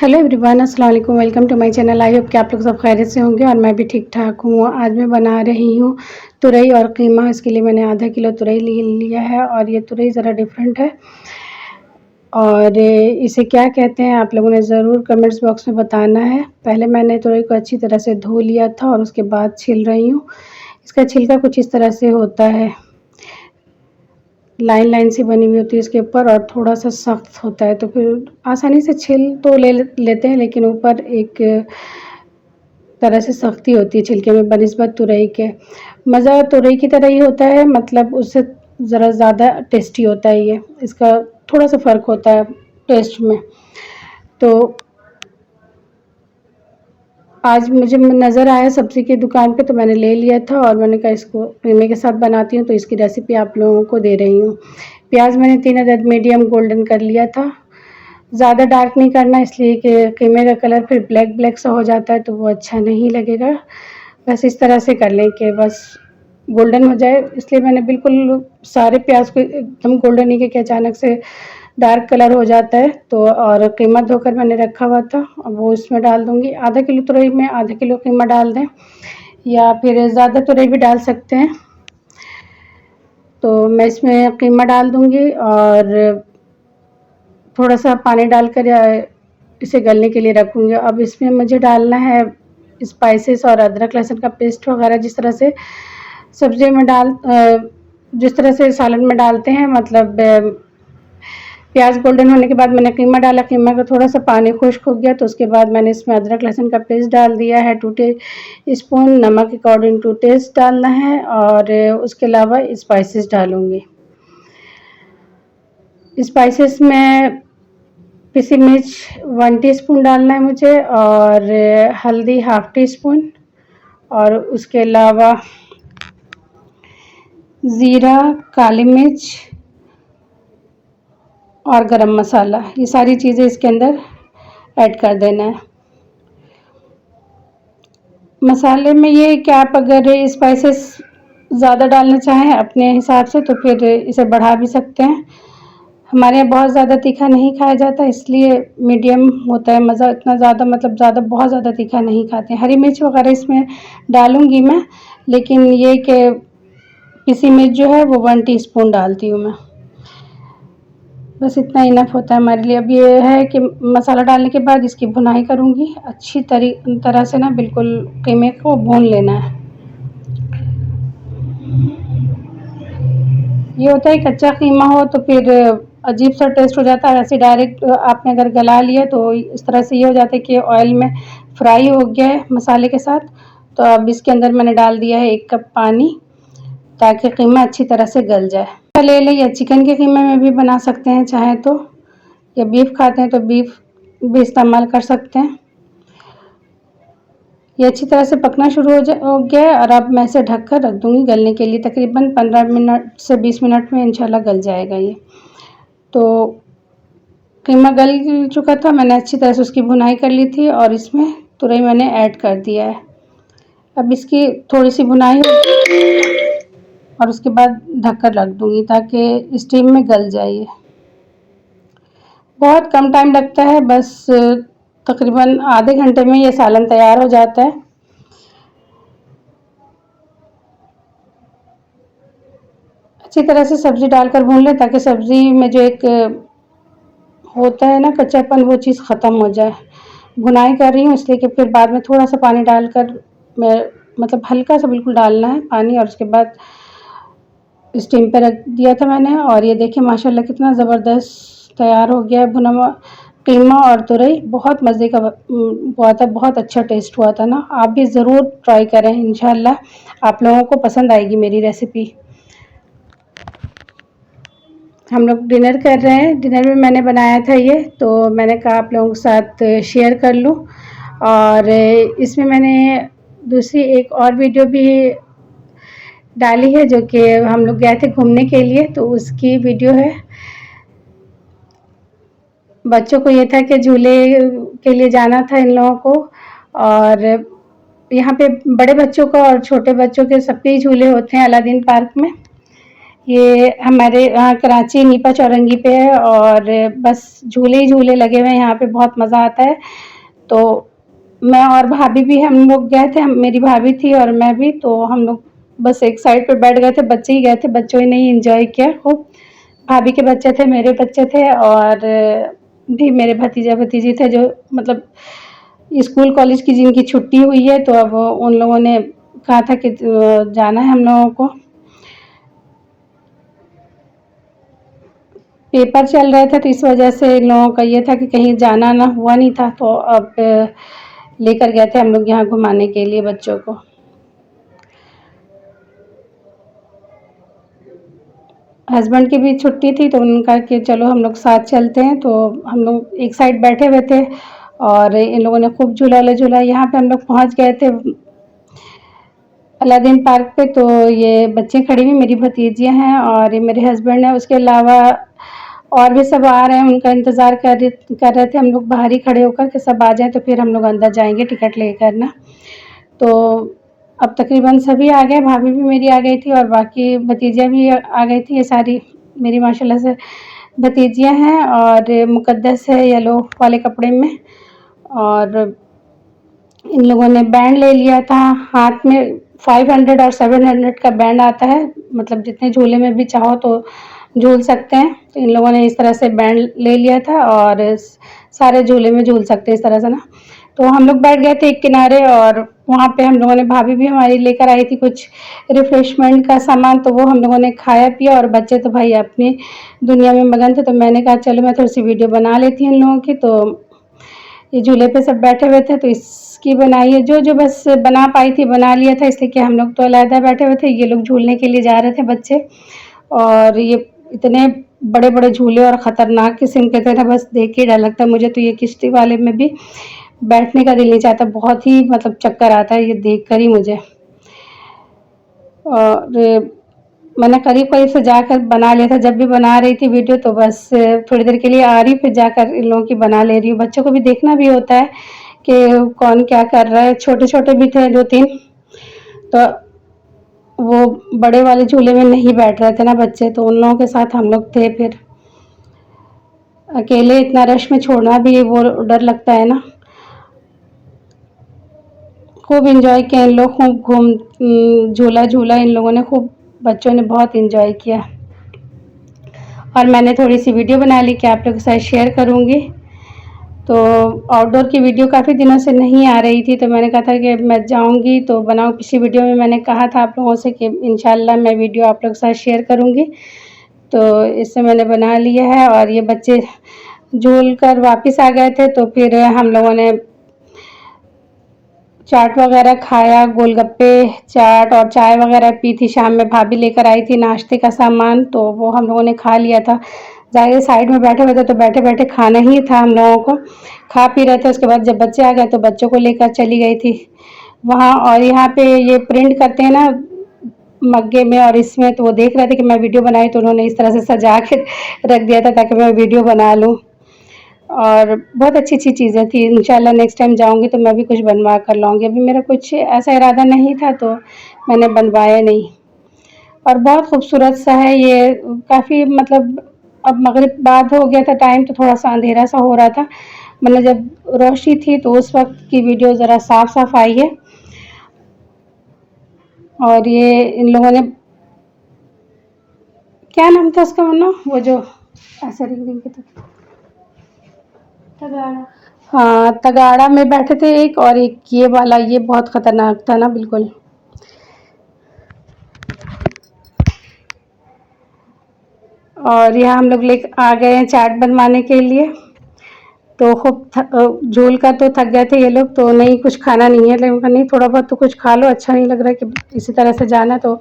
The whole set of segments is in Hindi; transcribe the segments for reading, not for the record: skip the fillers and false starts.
हेलो एवरीवन, अस्सलाम वालेकुम। Welcome to my channel. I hope कि आप लोग सब खैरियत से होंगे और मैं भी ठीक ठाक हूँ। आज मैं बना रही हूँ तुरई और कीमा। इसके लिए मैंने आधा किलो तुरई लिया है और ये तुरई ज़रा डिफरेंट है और इसे क्या कहते हैं आप लोगों ने ज़रूर कमेंट्स बॉक्स में बताना है। पहले मैंने तुरई को अच्छी तरह से धो लिया था और उसके बाद छिल रही हूँ। इसका छिलका कुछ इस तरह से होता है, लाइन लाइन सी बनी हुई होती है इसके ऊपर और थोड़ा सा सख्त होता है, तो फिर आसानी से छिल तो लेते हैं, लेकिन ऊपर एक तरह से सख्ती होती है छिलके में बनिस्बत तुरई के। मज़ा तुरई की तरह ही होता है, मतलब उससे ज़रा ज़्यादा टेस्टी होता है ये। इसका थोड़ा सा फ़र्क होता है टेस्ट में। तो आज मुझे नज़र आया सब्ज़ी की दुकान पे, तो मैंने ले लिया था और मैंने कहा इसको कीमे के साथ बनाती हूँ, तो इसकी रेसिपी आप लोगों को दे रही हूँ। प्याज मैंने 3 अदद मीडियम गोल्डन कर लिया था। ज़्यादा डार्क नहीं करना, इसलिए कि कीमे का कलर फिर ब्लैक ब्लैक सा हो जाता है तो वो अच्छा नहीं लगेगा। बस इस तरह से कर लें कि बस गोल्डन हो जाए, इसलिए मैंने बिल्कुल सारे प्याज को एकदम गोल्डन नहीं किया कि अचानक से डार्क कलर हो जाता है। तो और कीमा धोकर मैंने रखा हुआ था, अब वो इसमें डाल दूँगी। आधा किलो तुरई में आधा किलो कीमा डाल दें या फिर ज़्यादा तुरई भी डाल सकते हैं। तो मैं इसमें कीमा डाल दूँगी और थोड़ा सा पानी डालकर इसे गलने के लिए रखूँगी। अब इसमें मुझे डालना है स्पाइसेस और अदरक लहसुन का पेस्ट वगैरह, जिस तरह से सब्ज़ी में जिस तरह से सालन में डालते हैं। मतलब प्याज गोल्डन होने के बाद मैंने कीमा डाला, कीमा का थोड़ा सा पानी खुश्क हो गया तो उसके बाद मैंने इसमें अदरक लहसुन का पेस्ट डाल दिया है। 2 टीस्पून नमक अकॉर्डिंग टू टेस्ट डालना है और उसके अलावा स्पाइसेस डालूँगी। स्पाइसेस में पिसी मिर्च 1 टीस्पून डालना है मुझे और हल्दी हाफ़ टी स्पून और उसके अलावा ज़ीरा, काली मिर्च और गरम मसाला, ये सारी चीज़ें इसके अंदर ऐड कर देना है। मसाले में ये कि आप अगर स्पाइसेस ज़्यादा डालना चाहें अपने हिसाब से तो फिर इसे बढ़ा भी सकते हैं। हमारे यहाँ बहुत ज़्यादा तीखा नहीं खाया जाता, इसलिए मीडियम होता है मज़ा। इतना ज़्यादा मतलब ज़्यादा बहुत ज़्यादा तीखा नहीं खाते। हरी मिर्च वगैरह इसमें डालूँगी मैं, लेकिन ये कि पिसी मिर्च जो है वो 1 टीस्पून डालती हूँ मैं। बस इतना इनफ होता है हमारे लिए। अब ये है कि मसाला डालने के बाद इसकी भुनाई करूँगी अच्छी तरह से ना, बिल्कुल कीमे को भून लेना है। ये होता है कच्चा कीमा हो तो फिर अजीब सा टेस्ट हो जाता है। ऐसे डायरेक्ट आपने अगर गला लिया तो इस तरह से ये हो जाता है कि ऑयल में फ्राई हो गया है मसाले के साथ। तो अब इसके अंदर मैंने डाल दिया है 1 कप पानी, ताकि कीमा अच्छी तरह से गल जाए। ले लें या चिकन के कीमे में भी बना सकते हैं चाहें तो, या बीफ खाते हैं तो बीफ भी इस्तेमाल कर सकते हैं। ये अच्छी तरह से पकना शुरू हो गया है और अब मैं इसे ढक कर रख दूँगी गलने के लिए। तकरीबन 15 मिनट से 20 मिनट में इंशाल्लाह गल जाएगा ये। तो कीमा गल चुका था, मैंने अच्छी तरह से उसकी भुनाई कर ली थी और इसमें तुरई मैंने ऐड कर दिया है। अब इसकी थोड़ी सी भुनाई और उसके बाद ढक कर रख दूँगी ताकि स्टीम में गल जाए ये। बहुत कम टाइम लगता है, बस तकरीबन आधे घंटे में ये सालन तैयार हो जाता है। अच्छी तरह से सब्ज़ी डालकर भून लें ताकि सब्ज़ी में जो एक होता है ना कच्चापन, वो चीज़ ख़त्म हो जाए। भुनाई कर रही हूँ इसलिए कि फिर बाद में थोड़ा सा पानी डालकर मैं मतलब हल्का सा बिल्कुल डालना है पानी, और उसके बाद स्टीम पे रख दिया था मैंने। और ये देखिए माशाल्लाह कितना ज़बरदस्त तैयार हो गया है भुना हुआ कीमा और तुरई। बहुत मज़े का हुआ था, बहुत अच्छा टेस्ट हुआ था ना। आप भी ज़रूर ट्राई करें, इंशाल्लाह आप लोगों को पसंद आएगी मेरी रेसिपी। हम लोग डिनर कर रहे हैं, डिनर में मैंने बनाया था ये, तो मैंने कहा आप लोगों के साथ शेयर कर लूँ। और इसमें मैंने दूसरी एक और वीडियो भी डाली है, जो कि हम लोग गए थे घूमने के लिए, तो उसकी वीडियो है। बच्चों को ये था कि झूले के लिए जाना था इन लोगों को, और यहाँ पे बड़े बच्चों का और छोटे बच्चों के सबके ही झूले होते हैं अलादीन पार्क में। ये हमारे यहाँ कराची नीपा चौरंगी पे है और बस झूले ही झूले लगे हुए हैं यहाँ पे, बहुत मज़ा आता है। तो मैं और भाभी भी हम लोग गए थे, मेरी भाभी थी और मैं भी, तो हम लोग बस एक साइड पे बैठ गए थे, बच्चे ही गए थे, बच्चों ने ही एंजॉय किया खूब। भाभी के बच्चे थे, मेरे बच्चे थे और भी मेरे भतीजा भतीजी थे जो मतलब स्कूल कॉलेज की जिनकी छुट्टी हुई है, तो अब उन लोगों ने कहा था कि जाना है हम लोगों को। पेपर चल रहे थे तो इस वजह से इन लोगों का ये था कि कहीं जाना ना हुआ नहीं था, तो अब लेकर गए थे हम लोग यहाँ घुमाने के लिए बच्चों को। हस्बैंड की भी छुट्टी थी तो उनका कि चलो हम लोग साथ चलते हैं, तो हम लोग एक साइड बैठे हुए थे और इन लोगों ने खूब झूला झूला। यहाँ पे हम लोग पहुँच गए थे अलादीन पार्क पे, तो ये बच्चे खड़ी हुई मेरी भतीजियाँ हैं और ये मेरे हस्बैंड हैं, उसके अलावा और भी सब आ रहे हैं, उनका इंतज़ार कर रहे थे हम लोग बाहर ही खड़े होकर कि सब आ जाएँ तो फिर हम लोग अंदर जाएंगे टिकट लेकर ना। तो अब तकरीबन सभी आ गए, भाभी भी मेरी आ गई थी और बाकी भतीजियाँ भी आ गई थी। ये सारी मेरी माशाल्लाह से भतीजियाँ हैं और मुक़द्दस है येलो वाले कपड़े में, और इन लोगों ने बैंड ले लिया था हाथ में। 500 और 700 का बैंड आता है, मतलब जितने झूले में भी चाहो तो झूल सकते हैं। तो इन लोगों ने इस तरह से बैंड ले लिया था और सारे झूले में झूल सकते हैं इस तरह से ना। तो हम लोग बैठ गए थे एक किनारे और वहाँ पे हम लोगों ने, भाभी भी हमारी लेकर आई थी कुछ रिफ्रेशमेंट का सामान, तो वो हम लोगों ने खाया पिया और बच्चे तो भाई अपनी दुनिया में मगन थे। तो मैंने कहा चलो मैं थोड़ी सी वीडियो बना लेती हूँ इन लोगों की। तो ये झूले पे सब बैठे हुए थे तो इसकी बनाई है, जो जो बस बना पाई थी बना लिया था, इसलिए कि हम लोग तो अलहदा बैठे हुए थे, ये लोग झूलने के लिए जा रहे थे बच्चे। और ये इतने बड़े बड़े झूले और ख़तरनाक किस्म के थे ना, बस देख के डर लगता है मुझे। तो ये किश्ती वाले में भी बैठने का दिल नहीं चाहता, बहुत ही मतलब चक्कर आता है ये देख कर ही मुझे। और मैंने करीब करीब से जाकर बना लिया था, जब भी बना रही थी वीडियो तो बस थोड़ी देर के लिए आ रही, फिर जाकर इन लोगों की बना ले रही हूँ। बच्चों को भी देखना भी होता है कि कौन क्या कर रहा है, छोटे छोटे भी थे 2-3, तो वो बड़े वाले झूले में नहीं बैठ रहे थे ना बच्चे, तो उन लोगों के साथ हम लोग थे। फिर अकेले इतना रश में छोड़ना भी वो डर लगता है ना। खूब इंजॉय किया इन लोग, खूब झूला झूला इन लोगों ने खूब, बच्चों ने बहुत इंजॉय किया। और मैंने थोड़ी सी वीडियो बना ली कि आप लोगों के साथ शेयर करूँगी। तो आउटडोर की वीडियो काफ़ी दिनों से नहीं आ रही थी, तो मैंने कहा था कि मैं जाऊँगी तो बनाऊँ। पिछली वीडियो में मैंने कहा था आप लोगों से कि इंशाल्लाह मैं वीडियो आप लोगों के साथ शेयर करूँगी, तो इससे मैंने बना लिया है। और ये बच्चे झूल कर वापस आ गए थे, तो फिर हम लोगों ने चाट वगैरह खाया, गोलगप्पे, चाट और चाय वगैरह पी थी। शाम में भाभी लेकर आई थी नाश्ते का सामान, तो वो हम लोगों ने खा लिया था। ज़ाहिर साइड में बैठे हुए थे तो बैठे बैठे खाना ही था हम लोगों को, खा पी रहे थे। उसके बाद जब बच्चे आ गए तो बच्चों को लेकर चली गई थी वहाँ। और यहाँ पे ये प्रिंट करते हैं ना मग्गे में और इसमें, तो वो देख रहे थे कि मैं वीडियो बनाई, तो उन्होंने इस तरह से सजा के रख दिया था ताकि मैं वीडियो बना लूँ। और बहुत अच्छी अच्छी चीज़ें थी। इंशाल्लाह नेक्स्ट टाइम जाऊँगी तो मैं भी कुछ बनवा कर लाऊँगी। अभी मेरा कुछ ऐसा इरादा नहीं था तो मैंने बनवाया नहीं। और बहुत खूबसूरत सा है ये, काफ़ी मतलब अब मगरिब बाद हो गया था टाइम, तो थोड़ा सा अंधेरा सा हो रहा था, मतलब जब रोशनी थी तो उस वक्त की वीडियो ज़रा साफ साफ आई है। और ये इन लोगों ने, क्या नाम था उसका मन्ना, वो जो ऐसे रिंग रिंग के तगाड़ा, हाँ तगाड़ा में बैठे थे एक, और एक ये वाला, ये बहुत ख़तरनाक था ना बिल्कुल। और यहाँ हम लोग ले आ गए हैं चाट बनवाने के लिए, तो खूब झूल कर तो थक गए थे ये लोग, तो नहीं कुछ खाना नहीं है, लेकिन नहीं थोड़ा बहुत तो कुछ खा लो, अच्छा नहीं लग रहा है कि इसी तरह से जाना। तो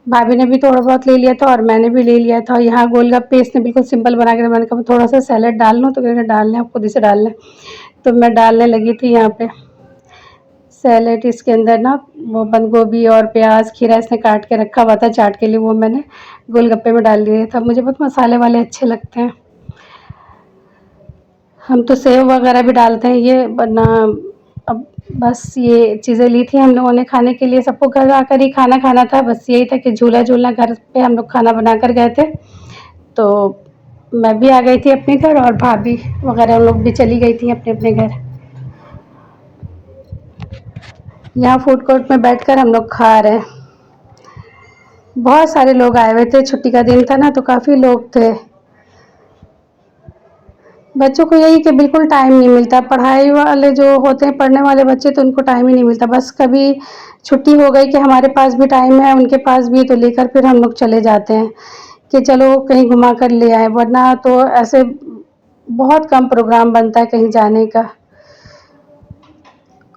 भाभी ने भी थोड़ा बहुत ले लिया था और मैंने भी ले लिया था। यहाँ गोलगप्पे इसने बिल्कुल सिंपल बना के, मैंने कहा थोड़ा सा सैलेड डाल लूँ, तो कहने डालना है खुद ही से डालना है, तो मैं डालने लगी थी यहाँ पे सैलेड। इसके अंदर ना वो बंद गोभी और प्याज खीरा इसने काट के रखा हुआ था चाट के लिए, वो मैंने गोलगप्पे में डाल दिया था। मुझे बहुत मसाले वाले अच्छे लगते हैं, हम तो सेव वगैरह भी डालते हैं ये, वरना अब बस ये चीज़ें ली थी हम लोगों ने खाने के लिए, सबको घर आकर ही खाना खाना था। बस यही था कि झूला झूलना, घर पे हम लोग खाना बना कर गए थे। तो मैं भी आ गई थी अपने घर और भाभी वगैरह लोग भी चली गई थी अपने अपने घर। यहाँ फूड कोर्ट में बैठकर हम लोग खा रहे हैं। बहुत सारे लोग आए हुए थे, छुट्टी का दिन था ना तो काफ़ी लोग थे। बच्चों को यही कि बिल्कुल टाइम नहीं मिलता, पढ़ाई वाले जो होते हैं, पढ़ने वाले बच्चे, तो उनको टाइम ही नहीं मिलता। बस कभी छुट्टी हो गई कि हमारे पास भी टाइम है, उनके पास भी, तो लेकर फिर हम लोग चले जाते हैं कि चलो कहीं घुमा कर ले आए, वरना तो ऐसे बहुत कम प्रोग्राम बनता है कहीं जाने का।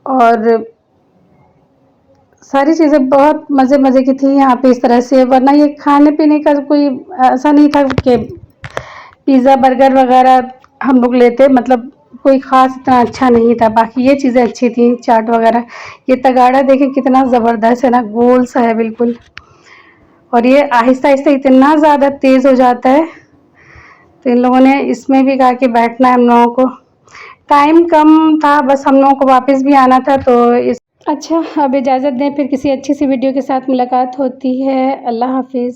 और सारी चीज़ें बहुत मज़े मज़े की थी यहाँ पे इस तरह से, वरना ये खाने पीने का कोई ऐसा नहीं था कि पिज़्ज़ा बर्गर वगैरह हम लोग लेते, मतलब कोई ख़ास इतना अच्छा नहीं था। बाकी ये चीज़ें अच्छी थी, चाट वगैरह। ये तगाड़ा देखिए कितना ज़बरदस्त है ना, गोल सा है बिल्कुल, और ये आहिस्ता आहिस्ता इतना ज़्यादा तेज़ हो जाता है। तो इन लोगों ने इसमें भी कहा कि बैठना है हम लोगों को, टाइम कम था, बस हम लोगों को वापस भी आना था तो इस अच्छा, अब इजाज़त दें, फिर किसी अच्छी सी वीडियो के साथ मुलाकात होती है। अल्लाह हाफ़िज़।